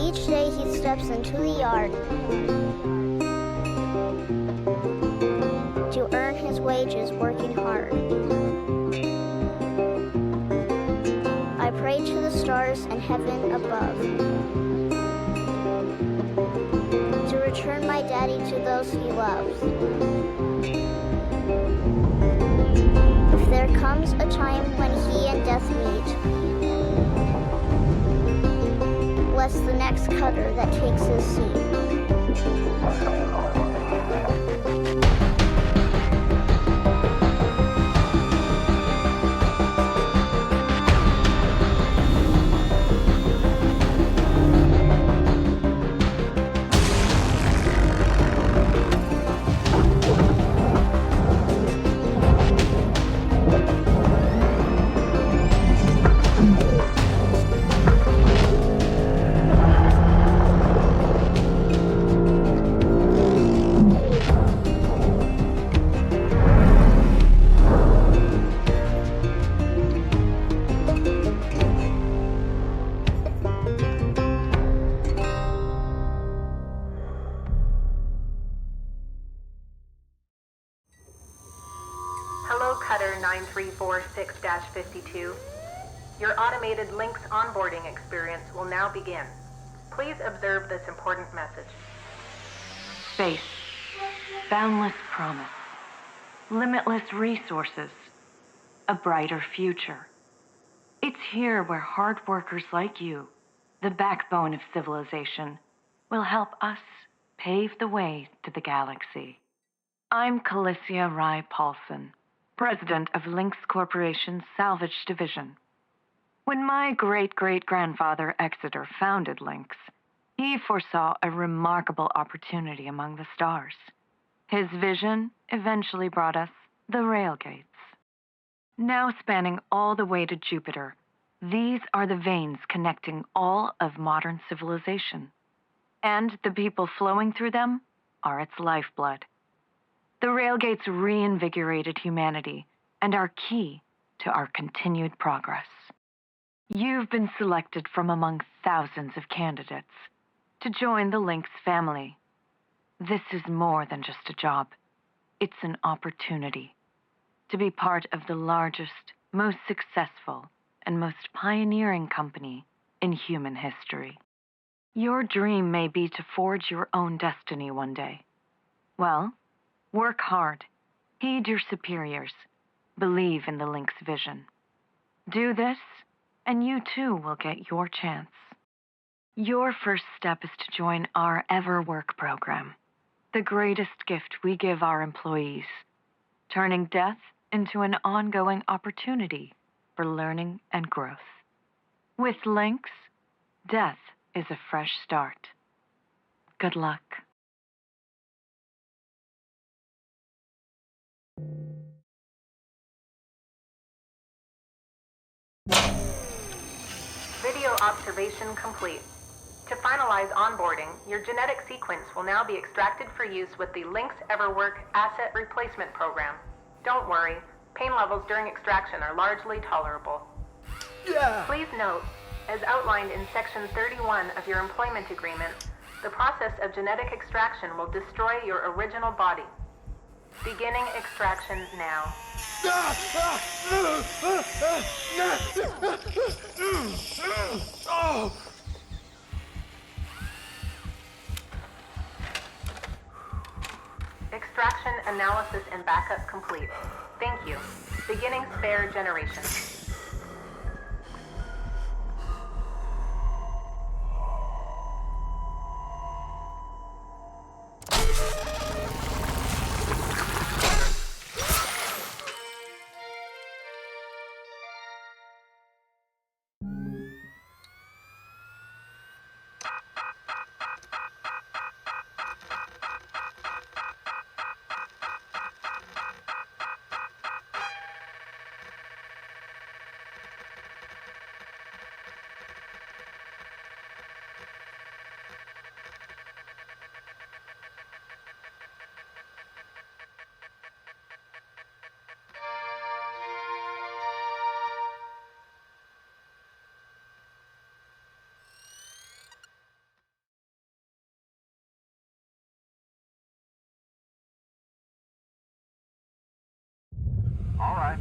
Each day he steps into the yard to earn his wages working hard. I pray to the stars and heaven above to return my daddy to those he loves. If there comes a time when he and death meet, bless the next cutter that takes his seat. Hello, Cutter 9346-52. Your automated Lynx onboarding experience will now begin. Please observe this important message. Space, boundless promise, limitless resources, a brighter future. It's here where hard workers like you, the backbone of civilization, will help us pave the way to the galaxy. I'm Calicia Rye Paulson, president of Lynx Corporation's Salvage Division. When my great-great-grandfather Exeter founded Lynx, he foresaw a remarkable opportunity among the stars. His vision eventually brought us the railgates. Now spanning all the way to Jupiter, these are the veins connecting all of modern civilization. And the people flowing through them are its lifeblood. The railgates reinvigorated humanity and are key to our continued progress. You've been selected from among thousands of candidates to join the Lynx family. This is more than just a job. It's an opportunity to be part of the largest, most successful, and most pioneering company in human history. Your dream may be to forge your own destiny one day. Well, work hard, heed your superiors, believe in the Lynx vision. Do this, and you too will get your chance. Your first step is to join our Ever Work program, the greatest gift we give our employees, turning death into an ongoing opportunity for learning and growth. With Lynx, death is a fresh start. Good luck. Video observation complete. To finalize onboarding, your genetic sequence will now be extracted for use with the Lynx EverWork Asset Replacement Program. Don't worry, pain levels during extraction are largely tolerable. Yeah. Please note, as outlined in Section 31 of your employment agreement, the process of genetic extraction will destroy your original body. Beginning extraction now. Oh. Extraction analysis and backup complete. Thank you. Beginning spare generation.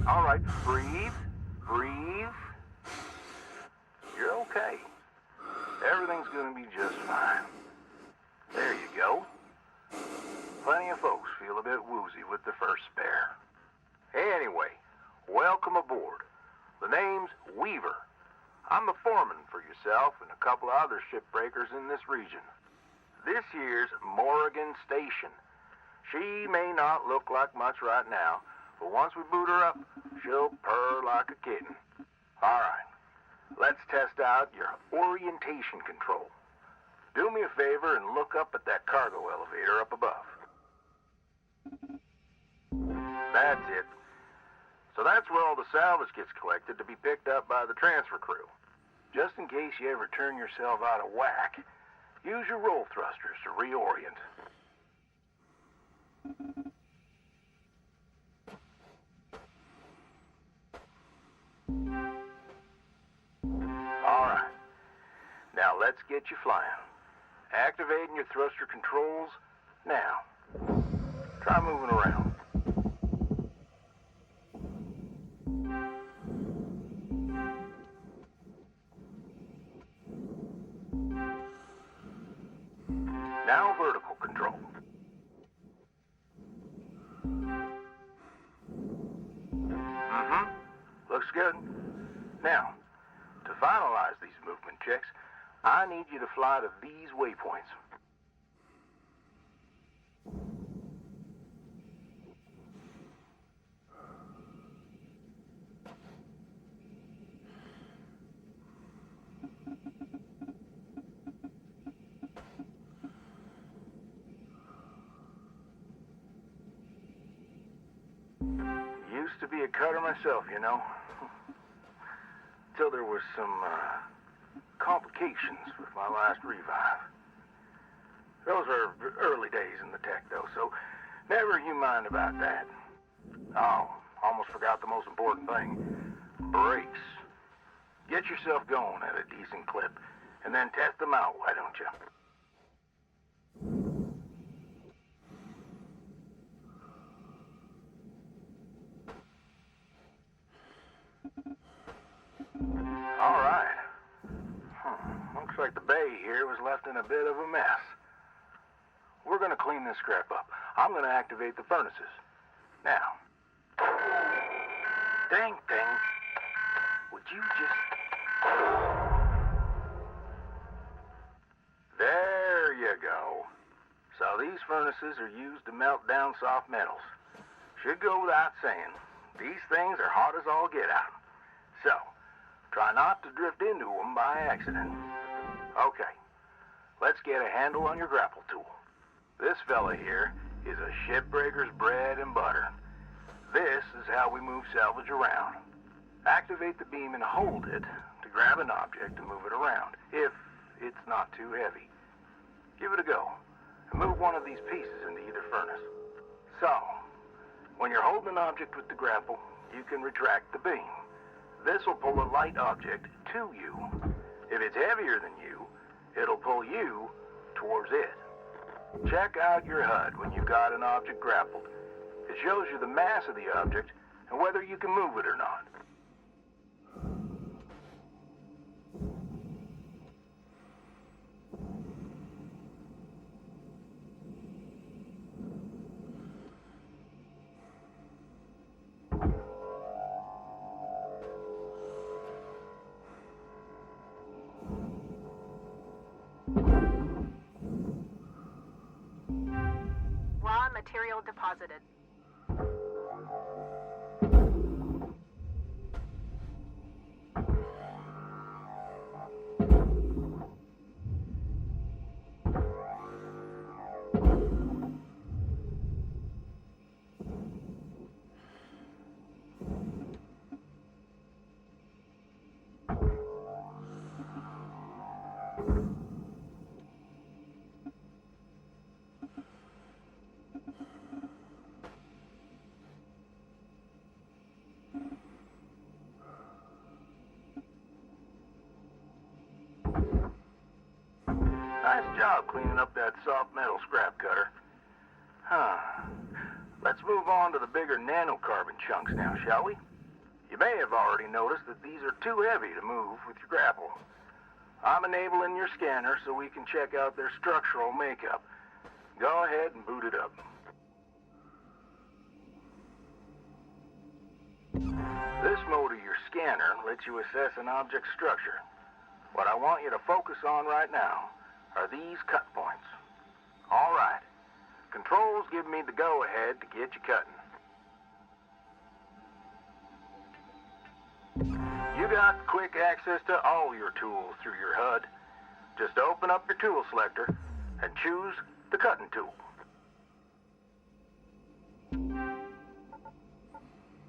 All right, breathe, breathe. You're okay. Everything's gonna be just fine. There you go. Plenty of folks feel a bit woozy with the first spare. Anyway, welcome aboard. The name's Weaver. I'm the foreman for yourself and a couple of other shipbreakers in this region. This here's Morrigan Station. She may not look like much right now, but once we boot her up, she'll purr like a kitten. All right, let's test out your orientation control. Do me a favor and look up at that cargo elevator up above. That's it. So that's where all the salvage gets collected to be picked up by the transfer crew. Just in case you ever turn yourself out of whack, use your roll thrusters to reorient. All right. Now let's get you flying. Activating your thruster controls now. Try moving around. Now vertical control. Looks good. Now, to finalize these movement checks, I need you to fly to these waypoints. Used to be a cutter myself, you know. Till there was some complications with my last revive. Those are early days in the tech, though, so never you mind about that. Oh, almost forgot the most important thing. Brakes. Get yourself going at a decent clip, and then test them out, why don't you? All right. Looks like the bay here was left in a bit of a mess. We're gonna clean this crap up. I'm gonna activate the furnaces. Now. Dang thing. Would you just... There you go. So these furnaces are used to melt down soft metals. Should go without saying, these things are hot as all get out. So, try not to drift into them by accident. Okay, let's get a handle on your grapple tool. This fella here is a shipbreaker's bread and butter. This is how we move salvage around. Activate the beam and hold it to grab an object and move it around, if it's not too heavy. Give it a go, and move one of these pieces into either furnace. So, when you're holding an object with the grapple, you can retract the beam. This will pull a light object to you. If it's heavier than you, it'll pull you towards it. Check out your HUD when you've got an object grappled. It shows you the mass of the object and whether you can move it or not. Raw material deposited. Nice job cleaning up that soft metal scrap cutter. Let's move on to the bigger nanocarbon chunks now, shall we? You may have already noticed that these are too heavy to move with your grapple. I'm enabling your scanner so we can check out their structural makeup. Go ahead and boot it up. This mode of your scanner lets you assess an object's structure. What I want you to focus on right now are these cut points. All right. Controls give me the go-ahead to get you cutting. You got quick access to all your tools through your HUD. Just open up your tool selector and choose the cutting tool.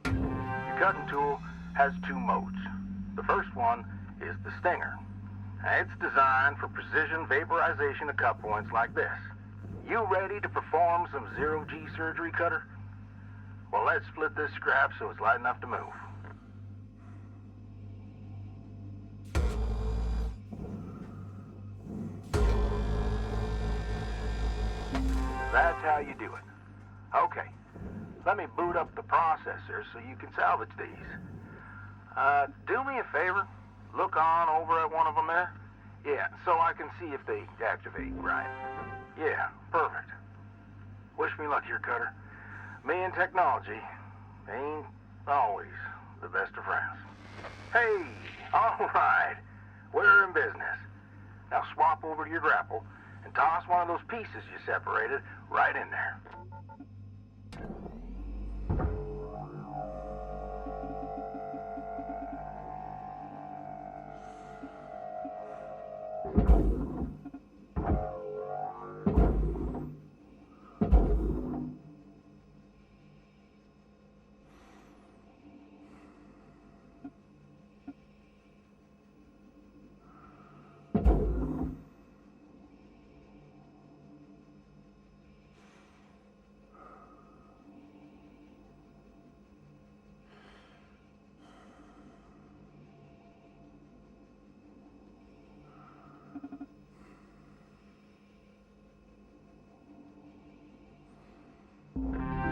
Your cutting tool has two modes. The first one is the stinger. It's designed for precision vaporization of cut points like this. You ready to perform some zero-G surgery, Cutter? Well, let's split this scrap so it's light enough to move. That's how you do it. Okay, let me boot up the processor so you can salvage these. Do me a favor. Look on over at one of them there. Yeah, so I can see if they activate right. Yeah, perfect. Wish me luck here, Cutter. Me and technology ain't always the best of friends. Hey, all right. We're in business. Now swap over to your grapple and toss one of those pieces you separated right in there.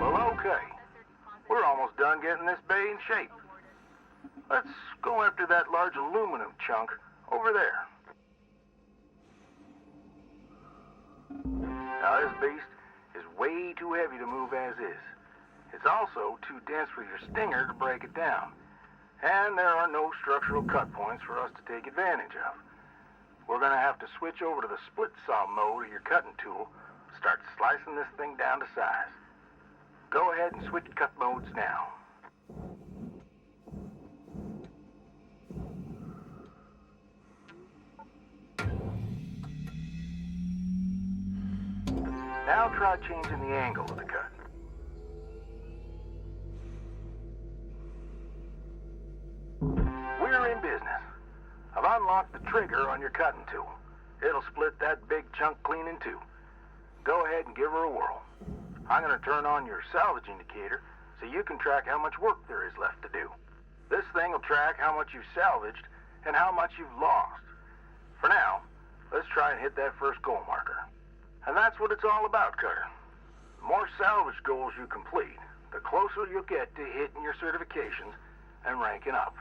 Well, okay. We're almost done getting this bay in shape. Let's go after that large aluminum chunk over there. Now, this beast is way too heavy to move as is. It's also too dense for your stinger to break it down. And there are no structural cut points for us to take advantage of. We're going to have to switch over to the split saw mode of your cutting tool, start slicing this thing down to size. Go ahead and switch cut modes now. Now try changing the angle of the cut. trigger on your cutting tool. It'll split that big chunk clean in two. Go ahead and give her a whirl. I'm going to turn on your salvage indicator so you can track how much work there is left to do. This thing will track how much you've salvaged and how much you've lost. For now, let's try and hit that first goal marker. And that's what it's all about, Cutter. The more salvage goals you complete, the closer you'll get to hitting your certifications and ranking up.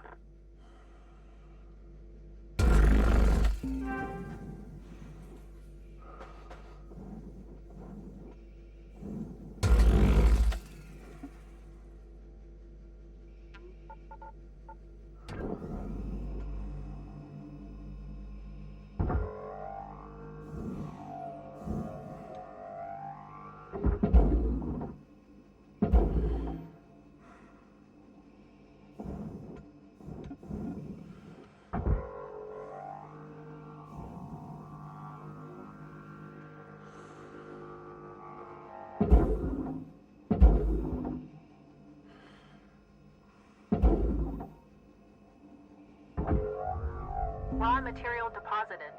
Raw material deposited.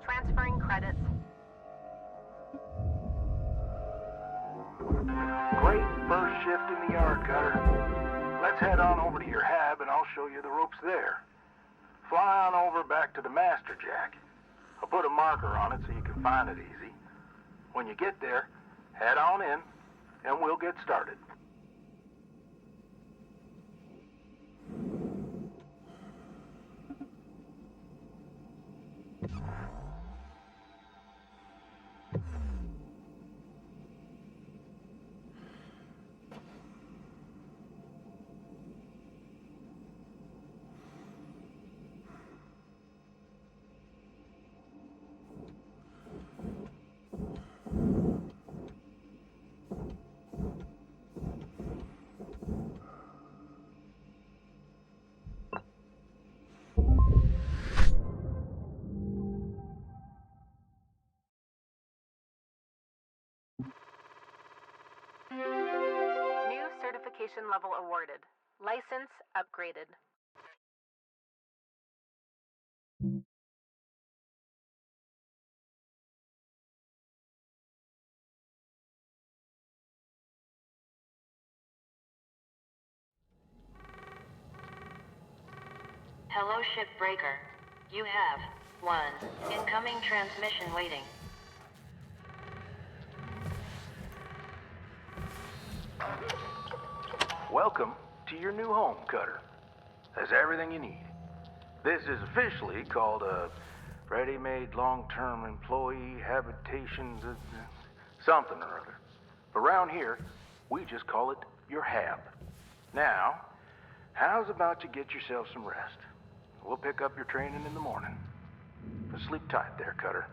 Transferring credits. Great first shift in the yard, Cutter. Let's head on over to your hab and I'll show you the ropes there. Fly on over back to the master jack. I'll put a marker on it so you can find it easy. When you get there, head on in and we'll get started. New certification level awarded. License upgraded. Hello, Shipbreaker. You have one incoming transmission waiting. Welcome to your new home, Cutter. There's everything you need. This is officially called a ready-made long-term employee habitation something or other. Around here, we just call it your hab. Now, how's about you get yourself some rest? We'll pick up your training in the morning. But sleep tight there, Cutter.